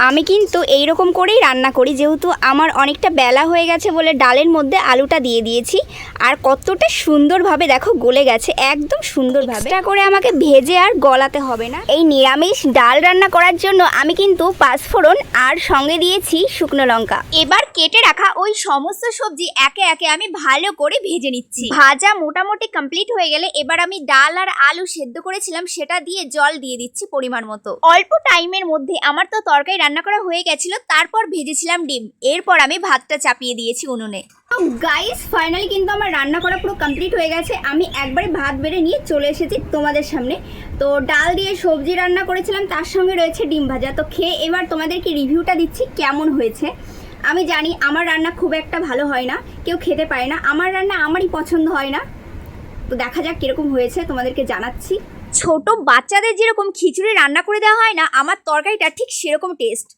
আমি কিন্তু এই রকম করেই রান্না করি, যেহেতু আমার অনেকটা বেলা হয়ে গেছে বলে ডালের মধ্যে আলুটা দিয়ে দিয়েছি। আর কতটা সুন্দরভাবে দেখো গলে গেছে, একদম সুন্দরভাবে। এটা করে আমাকে ভেজে আর গলাতে হবে না। এই নিরামিষ ডাল রান্না করার জন্য আমি কিন্তু পাঁচফোড়ন আর সঙ্গে দিয়েছি শুকনো লঙ্কা। এবার কেটে রাখা ওই সমস্ত সবজি একে একে আমি ভালো করে ভেজে নিচ্ছি। ভাজা মোটামুটি কমপ্লিট হয়ে গেলে এবার আমি ডাল আর আলু সেদ্ধ করেছিলাম সেটা দিয়ে জল দিয়ে দিচ্ছি পরিমাণ মতো। অল্প টাইমের মধ্যে আমার তো তরকারি রান্না করা হয়ে গেছিল, তারপর ভেজেছিলাম ডিম। এরপর আমি ভাতটা চাপিয়ে দিয়েছি উনুনে। তো গাইস, ফাইনালি কিন্তু আমার রান্না করা পুরো কমপ্লিট হয়ে গেছে। আমি একবারে ভাত বেড়ে নিয়ে চলে এসেছি তোমাদের সামনে। তো ডাল দিয়ে সবজি রান্না করেছিলাম, তার সঙ্গে রয়েছে ডিম ভাজা। তো খেয়ে এবার তোমাদেরকে রিভিউটা দিচ্ছি কেমন হয়েছে। আমি জানি আমার রান্না খুব একটা ভালো হয় না, কেউ খেতে পারে না, আমার রান্না আমারই পছন্দ হয় না। তো দেখা যাক কিরকম হয়েছে, তোমাদেরকে জানাচ্ছি। ছোট বাচ্চাদের যেরকম খিচুড়ি রান্না করে দেওয়া হয় না, আমার তরকারিটা ঠিক সেরকম টেস্ট।